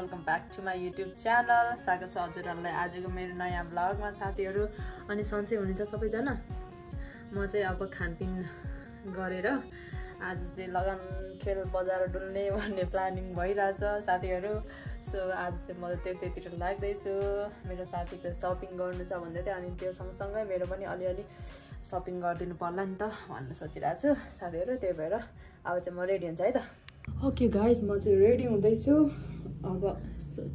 Welcome back to my YouTube channel. स्वागत छ हजुरहरूलाई आजको मेरो नयाँ भ्लगमा साथीहरू। अनि सन्चै हुनुहुन्छ सबैजना। म चाहिँ अब खानपिन गरेर आज चाहिँ लगन खेल बजार डुल्ने भन्ने प्लानिङ भइरहेछ साथीहरू। सो आज चाहिँ म त्यतिर लाग्दैछु। मेरो साथीको सपिङ गर्नु छ भन्दै थियो, अनि त्यो सँगसँगै मेरो पनि अलिअलि सपिङ गरिदिनु पर्ला नि त भन्न सोचिरहेको छु साथीहरू। त्यही भएर अब चाहिँ म रेडी हुन्छ है त। ओके गाइज, म चाहिँ रेडी हुँदैछु। अब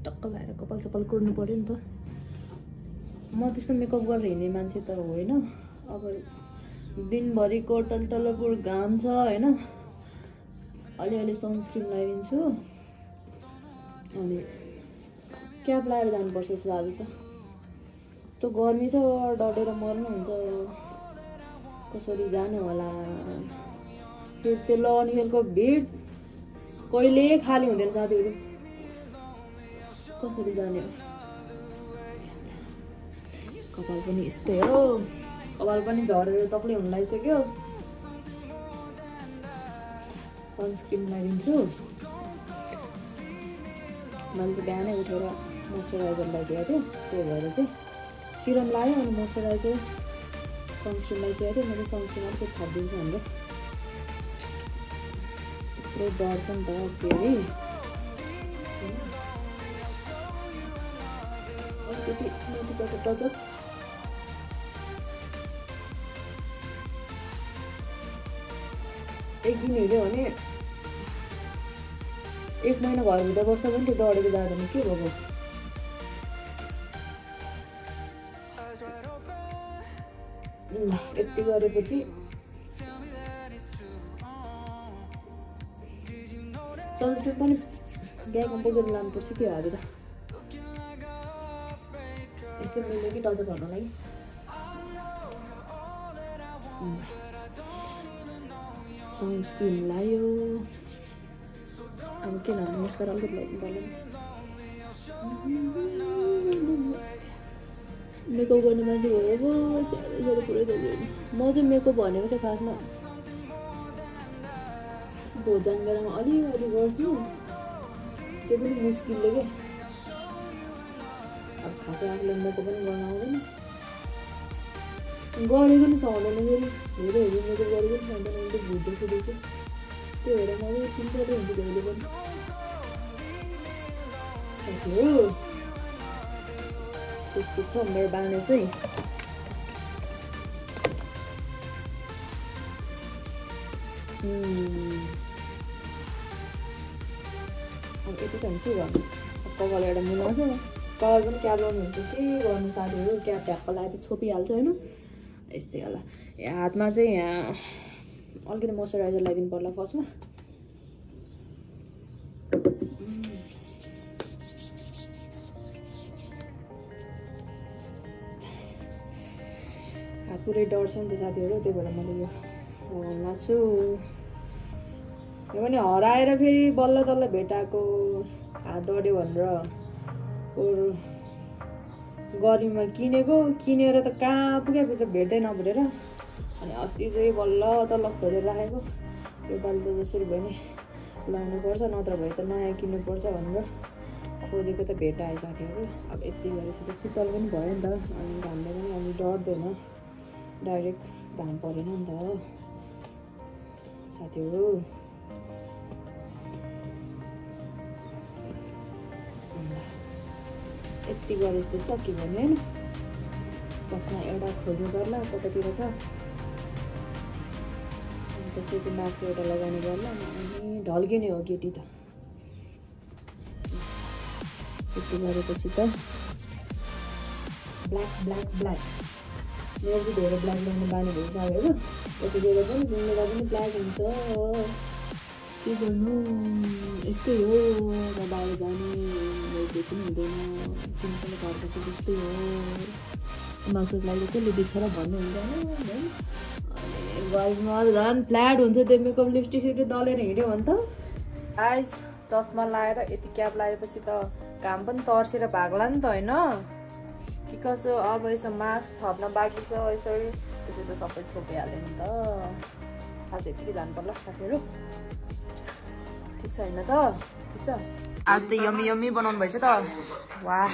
टक्क लगाएर कपाल सपाल कोर्नु पर्यो नि त। म त्यस्तो मेकअप गरेर हिँड्ने मान्छे त होइन। अब दिनभरिको टन्टलपुर घाम छ होइन, अलिअलि सनस्क्रिन लगाइदिन्छु अनि क्याप लगाएर जानुपर्छ आज त। त्यो गर्मी छ, डढेर मर्नु हुन्छ। कसरी जानु होला फेरि त्यो लगनखेलको भिड कहिले खाली हुँदैन साथीहरू। कसरी जाने हो। कपाल पनि यस्तै हो, कपाल पनि झरेर तक्लै हुन लागिसक्यो। सनस्क्रिन लगाइदिन्छु। मैले चाहिँ बिहानै उठेर मोइस्चराइजर लगाइसकेको थिएँ, त्यही भएर चाहिँ सिरम लगायो अनि मोइस्चराइजर सनस्क्रिन लगाइसकेको थिएँ। मैले सनस्क्रिन अलिकति थपिदिन्छु हाम्रो थुप्रै डर छ नि त फेरि। अलिकति माथिबाट टचअप एक दिन हेऱ्यो भने 1 महिना घरभित्र बस्दा पनि त्यो डढेको जाँदैन के भएको। यति गरेपछि सनस्क्रिन पनि ब्यागमा बोकेर लानुपर्छ के हो आज त। यस्तै मिल्यो कि टचअप गर्नु लागि। सनस्क्रिन लायो। अब के लानु, मस्कारा अलिकति लगाउनु पर्यो। मेकअप गर्ने मान्छे भएको साह्रै पुरै गर्दैन। म चाहिँ मेकअप भनेको चाहिँ खासमा भोट जाने बेलामा अलिअलि गर्छु, त्यो पनि मुस्किलले के। अब खासै आफूले मेकअप पनि गर्न आउँदैन, गरेको नि सक्दैन। फेरि हेरी मेकअप गरेको पनि सक्दैन, उसले भुट्दै फुट्दैछ। त्यही भएर म चाहिँ सिम्पलै हुन्छु कहिले पनि। त्यस्तो छ मेरो बानी चाहिँ। अब यति त के गर्नु। कपाल एउटा मुना छ, कपाल पनि क्याप लगाउनुहुन्छ के गर्नु साथीहरू। क्याप ट्याप्प लगाएपछि छोपिहाल्छ होइन, यस्तै होला। हातमा चाहिँ यहाँ अलिकति मोइस्चराइजर लगाइदिनु पर्ला फर्स्टमा। हात पुरै डढ्छ नि त साथीहरू, त्यही भएर मैले यो लगाउनु लाग्छु। यो पनि हराएर फेरि बल्ल तल्ल भेटाएको हात डढ्यो भनेर गर्मीमा किनेर त कहाँ पुग्यो फेरि भेट्दै नभेटेर। अनि अस्ति चाहिँ बल्ल तल्ल खोजेर राखेको। यो पालि त जसरी भयो नि लाउनुपर्छ, नत्र भए त नयाँ किन्नुपर्छ भनेर खोजेको त भेटायो साथीहरू। अब यति गरेपछि त शीतल पनि भयो नि त, अनि घामले पनि अनि डढ्दैन, डाइरेक्ट घाम परेन नि त साथीहरू। यति गरेपछि त सक्यो भने होइन। चस्मा एउटा खोज्नु पर्ला कतातिर छ, अनि त्यसपछि मास्क एउटा लगाउनु पर्ला। अनि ढल्किने हो केटी त। यति गरेपछि त ब्ल्याक ब्ल्याक ब्ल्याक। मेरो चाहिँ धेरै ब्ल्याक लगाउने बानी भयो साथीहरू। यति बेला पनि घुम्नेलाई पनि ब्ल्याक हुन्छ, के गर्नु। यस्तै हो, म बाहिर जाने केही पनि हुँदैन। सिम्पल घर बसेको जस्तै हो। मान्छेलाई कसले देख्छ र भन्नु हुँदैन। अनि गर्मीमा झन् फ्ल्याट हुन्छ त्यो मेकअप लिपस्टिक सिपस्टिक दलेर हिँड्यो भने त। आइस चस्मा लगाएर यति क्याप लगाएपछि त घाम पनि तर्सेर भाग्ला नि त होइन कि कसो। अब यसो मास्क थप्न बाँकी छ यसरी, त्यसै त सबै छोपिहाल्यो नि त। आज यतिकै जानु पर्ला साथीहरू। ठिक छ होइन त? ठिक छ। आज त यम्मी यम्मी बनाउनु भएछ त वाह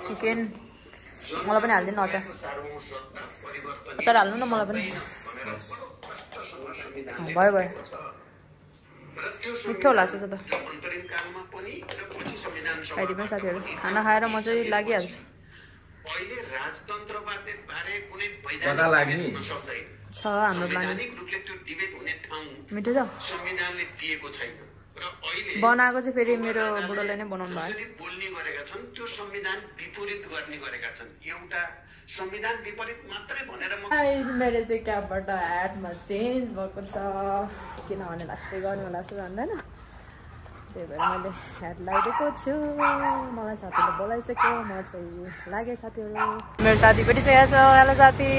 चिकन मलाई पनि हाल्दिनु अचार अचार हाल्नु न मलाई पनि भयो भयो मिठो होला जस्तो छ त खाइदिनु पनि साथीहरू खाना खाएर म चाहिँ लागिहाल्छु छ हाम्रो प्लानिङ मिठो छ बनाएको चाहिँ फेरि मेरो बुढोले नै बनाउनु भयो बोल्ने गरेका छन् त्यो संविधान विपरीत गर्ने गरेका छन् एउटा संविधान विपरीत मात्रै भनेर मेरो चाहिँ क्याबबाट ह्याटमा चेन्ज भएको छ किनभने लास्टै गर्नु होला जस्तो जान्दैन त्यही भएर मैले ह्याट लगाइदिएको छु मलाई साथीले बोलाइसक्यो म चाहिँ लागेँ साथीहरू मेरो साथी पनि सकेको छ हेलो साथी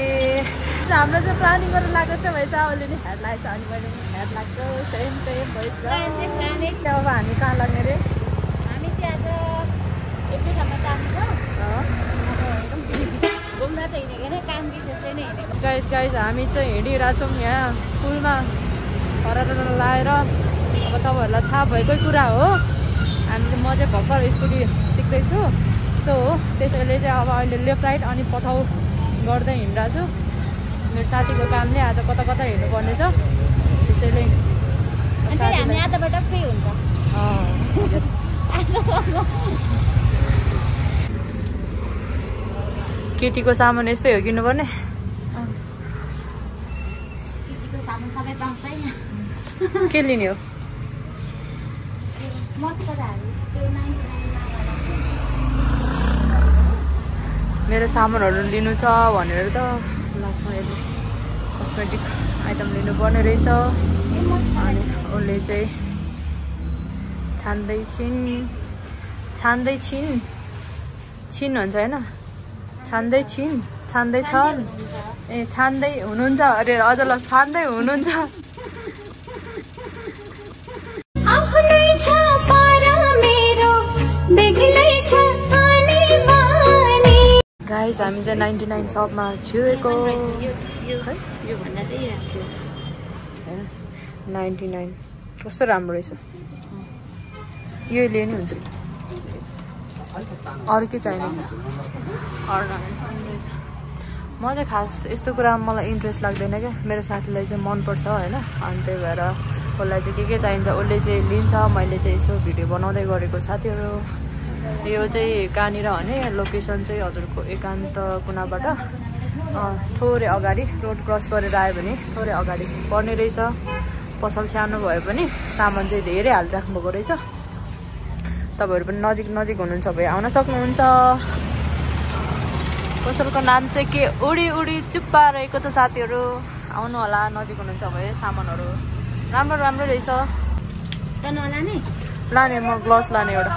हाम्रो चाहिँ प्लानिङ गरेर लागेको जस्तो भएछ अहिले नि ह्याट लाग्छ अनि मैले ह्याट लाग्छ सेम भएछ अब हामी कहाँ लाग्ने रे हामी चाहिँ आज एकै ठाउँमा जानु छ घुम्न त हिँडेको नै काम विशेष चाहिँ नै हिँडेको गाइस हामी चाहिँ हिँडिरहेछौँ यहाँ पुलमा हराएर लाएर अब तपाईँहरूलाई थाहा भएकै कुरा हो हामीले म चाहिँ भर्खर स्कुटी सिक्दैछु सो त्यसैले चाहिँ अब अहिले लेफ्ट राइट अनि पठाउ गर्दै हिँडिरहेको छु मेरो साथीको कामले आज कता कता हिँड्नुपर्ने छ त्यसैले हामी आजबाट फ्री हुन्छ केटीको सामान यस्तै हो किन्नुपर्ने के लिने हो मेरो सामानहरू लिनु छ भनेर त लास्टमा यसले कस्मेटिक आइटम लिनुपर्ने रहेछ अनि उसले चाहिँ छिन भन्छ होइन छान्दैछन् ए छान्दै हुनुहुन्छ अरे अझ ल छान्दै हुनुहुन्छ गाइस हामी चाहिँ 99 सपमा छिरेको 99 कस्तो राम्रो रहेछ यो लिने हुन्छ अरू के चाहिने छ अर्नामेन्ट्स रहेछ म चाहिँ खास यस्तो कुरामा मलाई इन्ट्रेस्ट लाग्दैन क्या मेरो साथीलाई चाहिँ मनपर्छ होइन अनि त्यही भएर उसलाई चाहिँ के चाहिन्छ उसले चाहिँ लिन्छ मैले चाहिँ यसो भिडियो बनाउँदै गरेको साथीहरू यो चाहिँ कहाँनिर भने लोकेसन चाहिँ हजुरको एकान्त कुनाबाट थोरै अगाडि रोड क्रस गरेर आयो भने थोरै अगाडि पर्ने रहेछ पसल सानो भए पनि सामान चाहिँ धेरै हालिराख्नुभएको रहेछ तपाईँहरू पनि नजिक हुनुहुन्छ भए आउन सक्नुहुन्छ पसलको नाम चाहिँ के उडी चुप्पा रहेको छ साथीहरू आउनु होला नजिक हुनुहुन्छ भए सामानहरू राम्रो रहेछ लाने म ग्लभ्स लाने एउटा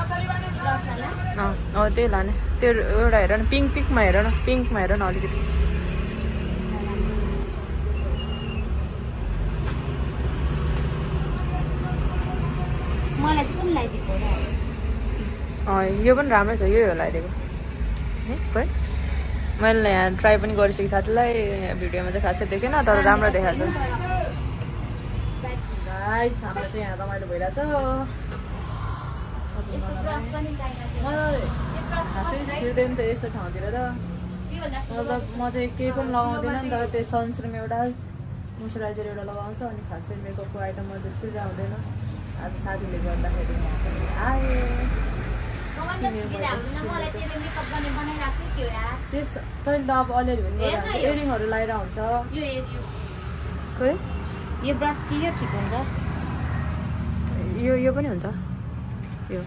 त्यही लाने त्यो एउटा हेर न पिङ्कमा हेर न अलिकति यो पनि राम्रै छ यो लगाइदिएको है मैले यहाँ ट्राई पनि गरिसकेँ साथीलाई भिडियोमा चाहिँ खासै देखेन तर राम्रो देखाएको छ गाइस हाम्रो चाहिँ यहाँ रमाइलो भइरहेछ मलाई खासै छिर्दैन त यस्तो ठाउँतिर त मतलब म चाहिँ केही पनि लगाउँदिनँ नि त त्यो सनस्क्रिम एउटा मोइस्चराइजर एउटा लगाउँछ अनि खासै मेकअपको आइटम म चाहिँ छिर्दा हुँदैन आज साथीले गर्दाखेरि आएँ त्यस तैँले त अब अलिअलि पनि इयरिङहरू लगाएर हुन्छ यो ब्रस के ठिक हुन्छ यो पनि हुन्छ यो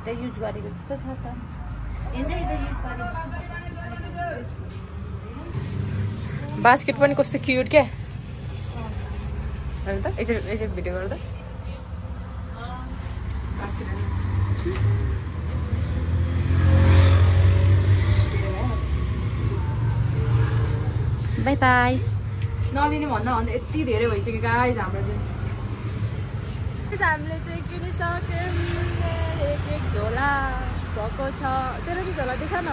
त युज गरेको जस्तो छ त बास्केट पनि कस्तो क्युट क्या हेर्नु त एकचोटि भिडियो गर्दा बाई बाई नलिने भन्दा यति धेरै भइसक्यो गाइस हाम्रो चाहिँ हामीले चाहिँ किनिसक्यौँ एक झोला भएको छ तेरो चाहिँ झोला देखा न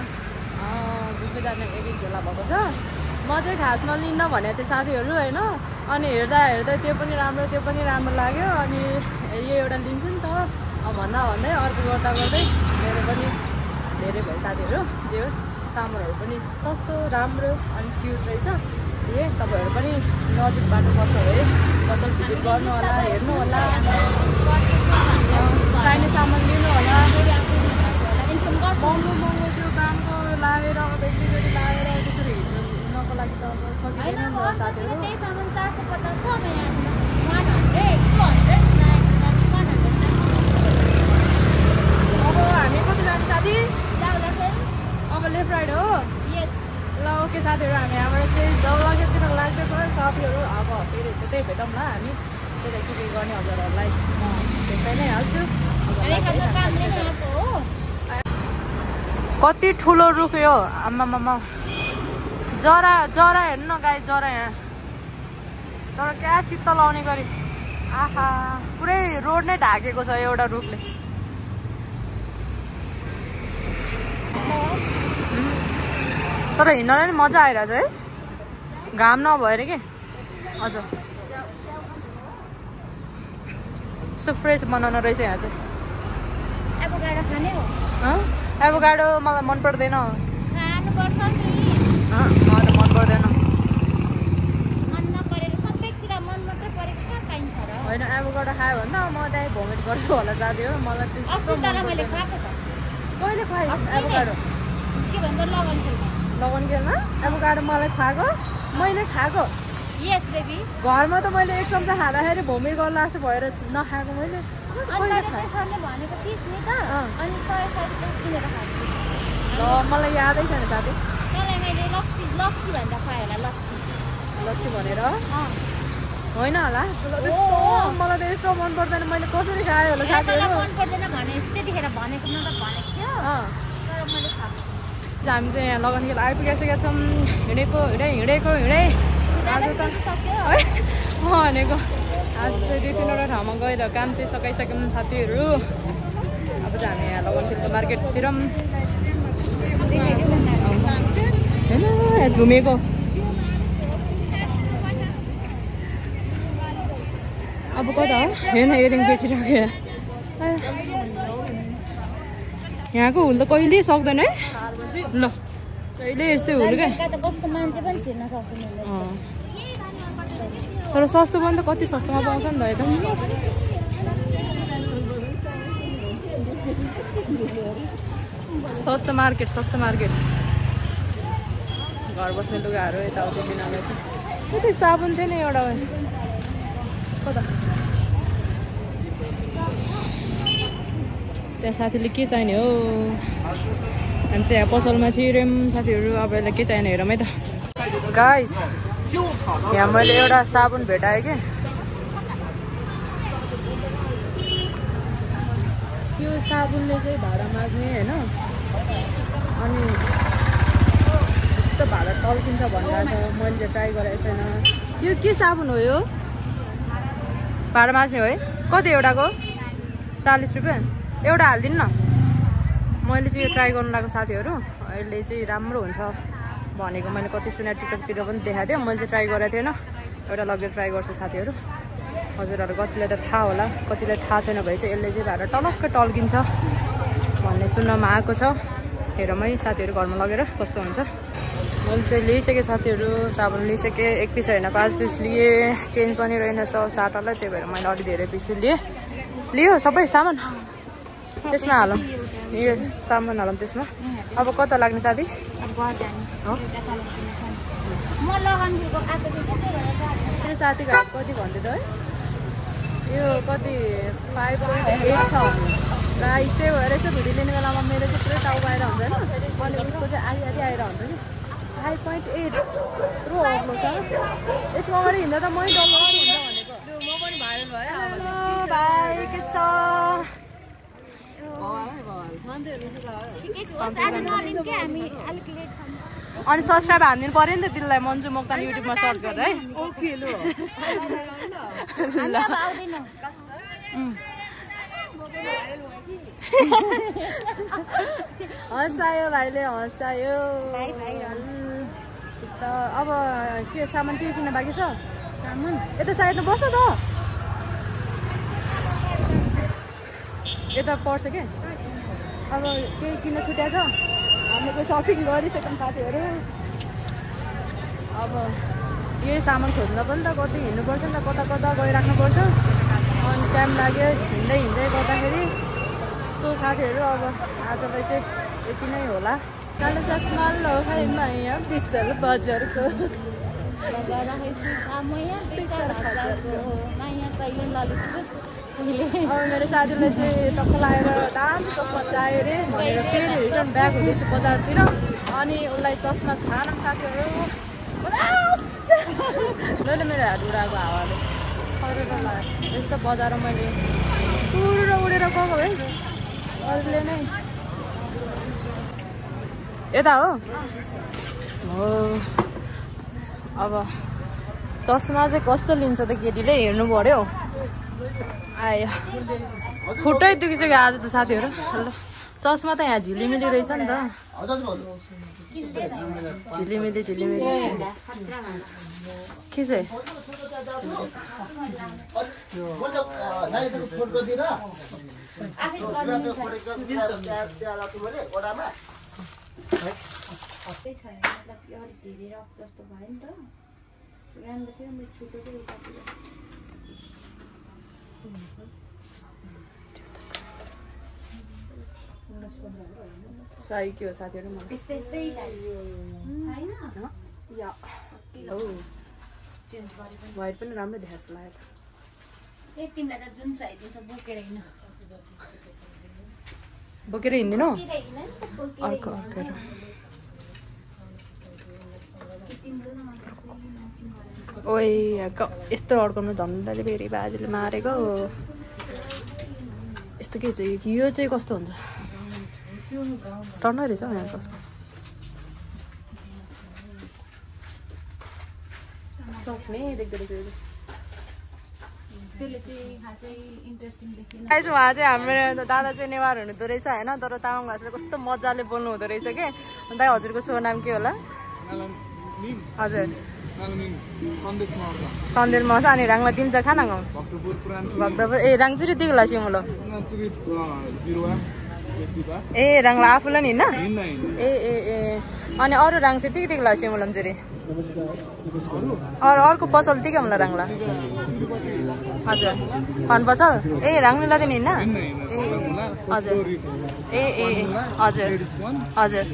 घुम्नु जाने एक झोला भएको छ म चाहिँ खासमा लिन्न भनेको थिएँ साथीहरू होइन अनि हेर्दा त्यो पनि राम्रो लाग्यो अनि यो एउटा लिन्छु नि त भन्दा भन्दै अर्को गर्दा गर्दै मेरो पनि धेरै भयो साथीहरू। जे होस् सामानहरू पनि सस्तो राम्रो अनि क्युट रहेछ। तपाईँहरू पनि नजिक बाटोपर्छ है पसल भिजिट गर्नु होला हेर्नु होला चाहिने सामान लिनु होला। महँगो महँगो त्यो दामको लागेर बेग्ली लागेर त्यसरी हिँड्नुको लागि त अब सकिँदैन नि त साथीहरू। अब हामी कति जाने साथी? अब लेफ्ट राइट हो ल ओके साथीहरू हामी यहाँबाट चाहिँ जौलाखेलतिर लाग्दैछ साथीहरू। अब फेरि त्यतै भेटौँ ल हामी त्यतै के गर्ने हजुरहरूलाई म भेट्दै नै हाल्छु। कति ठुलो रुख यो आम्मामा जरा जरा हेर्नु न गाई जरा यहाँ तर क्या शीतल आउने गरी आहा पुरै रोड नै ढाकेको छ एउटा रुखले। तर हिँड्नलाई नि मजा आइरहेछ है घाम नभएर के हजुर यस्तो फ्रेस बनाउनु रहेछ यहाँ चाहिँ। एभोकाडो मलाई मन पर्दैन। मलाई त मन पर्दैन होइन एभोकाडो खायो भने त म त्यही भोमिट गर्छु होला साथी हो। मलाई कहिले खुवाइ एभोकाडो लगन खेलमा एभोकाडो मलाई खाएको मैले खाएको घरमा त मैले एक चम्चा खाँदाखेरि भोमिट गर्नु जस्तो भएर नखाएको मैले मलाई यादै छैन साथी। लस्सी भनेर होइन होला मलाई त यस्तो मन पर्दैन मैले कसरी खाएँ होला साथीहरू। हामी चाहिँ यहाँ लगनखेल आइपुगिसकेका छौँ। हिँडेको हिँडै आज त है म भनेको आज चाहिँ 2-3वटा ठाउँमा गएर काम चाहिँ सकाइसक्यौँ साथीहरू। अब चाहिँ हामी यहाँ लगनखेलको मार्केट छिरौँ होइन झुमेको अब कता हेर्न इयरिङ बेचिरहेको यहाँको हुल त कहिले सक्दैन है ल कहिले यस्तै हुल क्या तर सस्तो पनि त कति सस्तोमा पाउँछ नि त यता सस्तो मार्केट घर बस्ने लुगाहरू यताउति किन रहेछ। कति साबुन थियो नि एउटा कता त्यहाँ साथीले के चाहिने हो हामी चाहिँ यहाँ पसलमा छिर्यौँ साथीहरू। अब यसलाई के चाहिने हेरौँ है त गाइस। यहाँ मैले एउटा साबुन भेटाएँ कि त्यो साबुनले चाहिँ भाँडा माझ्ने होइन अनि यस्तो भाँडा टल्किन्छ भनिरहेको छ। मैले चाहिँ ट्राई गरेको छैन। यो के साबुन हो यो? भाँडा माझ्ने हो है। कति एउटाको? 40 रुपियाँ एउटा हालिदिनु न। मैले चाहिँ यो ट्राई गर्नु लागेको साथीहरू। अहिले चाहिँ राम्रो हुन्छ भनेको मैले कति सुने टिकटकतिर पनि देखाएको थियो। मैले चाहिँ ट्राई गरेको थिएन। एउटा लगेर ट्राई गर्छु साथीहरू। हजुरहरू कतिलाई त थाहा होला कतिलाई थाहा छैन भए चाहिँ यसले चाहिँ भाँडा टलक्कै टल्किन्छ भन्ने सुन्नमा आएको छ। हेरौँ है साथीहरू घरमा लगेर कस्तो हुन्छ। मैले चाहिँ लिइसकेँ साथीहरू साबुन लिइसकेँ। 1 पिस होइन 5 पिस लिएँ। चेन्ज पनि रहेनछ साटालाई त्यही भएर मैले अलिक धेरै पिस लियो सबै सामान त्यसमा हालौँ। यो सामान हालौँ त्यसमा। अब कता लाग्ने साथी? मेरो साथीको हात कति भन्दै त है यो कति 5.8 छ गाइस। त्यही भएर चाहिँ भिडियो लिने बेलामा मेरो चाहिँ पुरै टाउको आएर हुन्छ होइन अनि उसको चाहिँ आधी आएर हुन्छ कि 5.8 यत्रो अग्लो छ। यसमा अगाडि हिँड्दा त मै डल्लो हुन्छ भनेको। म पनि भाइरल भयो भाइ के छ अनि सब्सक्राइब हानिदिनु पर्यो नि त त्यसलाई मन्जु मोक्तान युट्युबमा सर्च गरेर है। हँसायो भाइले हँसायो। ठिक छ अब के सामान के किन्न बाँकी छ? सामान यता साइडमा बस्छ त यता पर्छ के अब केही किन छुट्या छ हामीले सपिङ गरिसक्यौँ साथीहरू अब यही सामान खोज्दा पनि त कति हिँड्नुपर्छ नि त कता कता गइराख्नुपर्छ अनि टाइम लाग्यो हिँड्दै हिँड्दै गर्दाखेरि सो साथीहरू अब आजलाई चाहिँ यति नै होला कालो चस्मा लगाएमा यहाँ विशाल बजारको अब मेरो साथीले चाहिँ टक्क लगाएर दामी चस्मा चाहियो अरे भनेर फेरि रिटर्न ब्याक हुँदैछ बजारतिर अनि उसलाई चस्मा छानौँ साथीहरू जहिले मेरो हात उडाएको हावाले खरेर लाग्यो यस्तो बजारमा मैले उडेर गएको है अरूले नै यता हो अब चस्मा चाहिँ कस्तो लिन्छ त केटीले हेर्नु पर्यो आयो खुट्टै दुखिसक्यो आज त साथीहरू ल चस्मा त यहाँ झिलिमिली रहेछ नि त झिलिमिली के चाहिँ सही के हो साथीहरू वाइट पनि राम्रो देखाएको लाग्यो बोकेर हिँड्दिनौ अर्को ओइ यस्तो अड्काउनु झन्डाले फेरि बाजेले मारेको यस्तो के चाहिँ यो चाहिँ कस्तो हुन्छ टन्नै रहेछ यहाँ चस्मा चस्मै देख्दै उहाँ चाहिँ हाम्रो दादा चाहिँ नेवार हुनुहुँदो रहेछ होइन तर तामाङ भाषा कस्तो मजाले बोल्नु हुँदो रहेछ के अन्त हजुरको सो नाम के होला हजुर सन्देश मर्छ अनि राङमा दिन्छ खाना भक्तपुर ए राङचुरी दिगला सिमुलो ए राङला आफूलाई नि हिँड्न ए ए ए अनि अरू राङ चाहिँ दिग दिगला सिमुलमचुरी अर्को पसल दिग होला राङला हजुर फन पसल ए राङले लाँदैन हिँड्न ए हजुर ए ए हजुर हजुर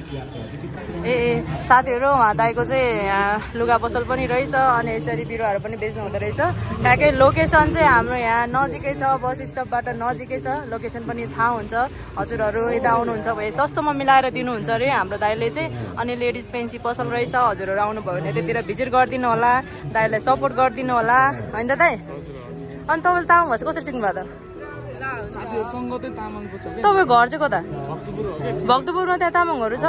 ए साथीहरू उहाँ दाइको चाहिँ लुगा पसल पनि रहेछ अनि यसरी बिरुवाहरू पनि बेच्नु हुँदो रहेछ ठ्याक्कै लोकेसन चाहिँ हाम्रो यहाँ नजिकै छ बस स्टपबाट नजिकै छ लोकेसन पनि थाहा हुन्छ हजुरहरू यता आउनुहुन्छ भए सस्तोमा मिलाएर दिनुहुन्छ अरे हाम्रो दाइले चाहिँ अनि लेडिज पेन्सी पसल रहेछ हजुरहरू आउनुभयो भने त्यतिर भिजिट गरिदिनु होला दाइलाई सपोर्ट गरिदिनु होला होइन त दाइ अनि तपाईँले तामाङ भाषा कसरी सिक्नु भयो त तपाईँ घर चाहिँ कता भक्तपुरमा त्यहाँ तामाङहरू छ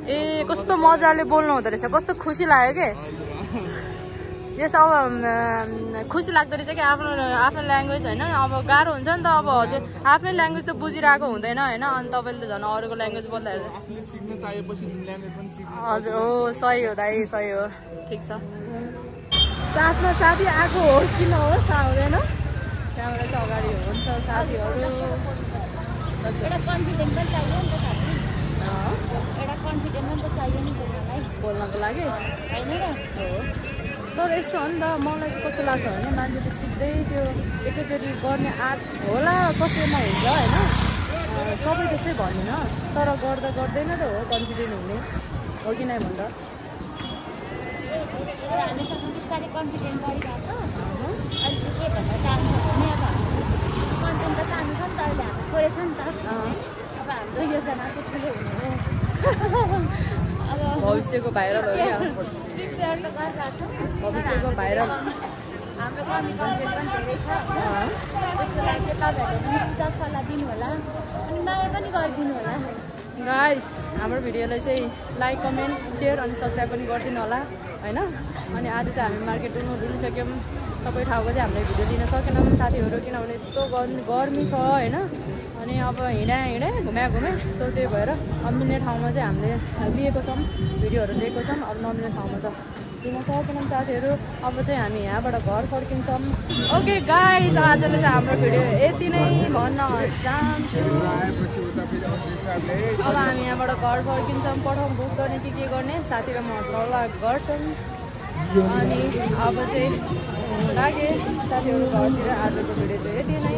ए कस्तो मजाले बोल्नु हुँदो रहेछ कस्तो खुसी लाग्यो के यस अब खुसी लाग्दो रहेछ कि आफ्नो ल्याङ्ग्वेज होइन अब गाह्रो हुन्छ नि त अब हजुर आफ्नै ल्याङ्ग्वेज त बुझिरहेको हुँदैन होइन अनि तपाईँले त झन् अरूको ल्याङ्ग्वेज बोल्दाखेरि हजुर हो सही हो दाइ सही हो ठिक छ साथमा साथी आएको होस् कि नहोस् आउँदैन त्यहाँबाट चाहिँ अगाडि हुन्छ साथीहरू एउटा कन्फिडेन्ट पनि चाहियो नि त साथी एउटा कन्फिडेन्ट पनि त चाहियो नि बोल्नको लागि होइन र हो तर यस्तो हो नि त मलाई चाहिँ कस्तो लाग्छ भने मान्छे चाहिँ सिक्दै त्यो एकैचोटि गर्ने आँट होला कसैमा हुन्छ होइन सबै त्यस्तै भन्दिनँ तर गर्दा गर्दैन त हो कन्फिडेन्ट हुने हो कि नै भन्दा हामीसँग बिस्तारै कन्फिडेन्ट गरिरहेको छ अहिले के भन्दा चाहन्छ भने अब कन्टेन्ट त चाहनु छ नि त अहिले हाम्रो थोरै छ नि त अब हाम्रो योजना चाहिँ ठुलो हुने हो अब भविष्यको भाइरल हो क्या प्रिपेयर त गरिरहेको छ भविष्यको भाइरल हाम्रो कन्टेन्ट पनि धेरै छ त्यसको लागि चाहिँ तपाईँहरूले निश्चित सल्लाह दिनु होला अनि माया पनि गरिदिनु होला गाइस हाम्रो भिडियोलाई चाहिँ लाइक कमेन्ट सेयर अनि सब्सक्राइब पनि गरिदिनु होला होइन अनि आज चाहिँ हामी मार्केट डुलिसक्यौँ सबै ठाउँको चाहिँ हामीले भिडियो दिन सकेनौँ साथीहरू किनभने यस्तो गर्मी छ होइन अनि अब हिँडे घुमे सो त्यही भएर अब मिल्ने ठाउँमा चाहिँ हामीले लिएको छौँ भिडियोहरू लिएको छौँ अब नमिल्ने ठाउँमा त लिन सकेनौँ साथीहरू अब चाहिँ हामी यहाँबाट घर फर्किन्छौँ ओके गाइज आजले चाहिँ हाम्रो भिडियो यति नै भन्न चाहन्छु अब हामी यहाँबाट घर फर्किन्छौँ पठाउँ बुक गर्ने के गर्ने साथी र म सल्लाह गर्छौँ अनि अब चाहिँ लागे साथीहरू घरतिर आजको भिडियो चाहिँ यति नै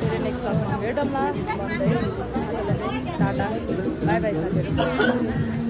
फेरि नेक्स्ट ब्लगमा भेटौँला भन्दै आजलाई चाहिँ टाटा बाई बाई साथीहरू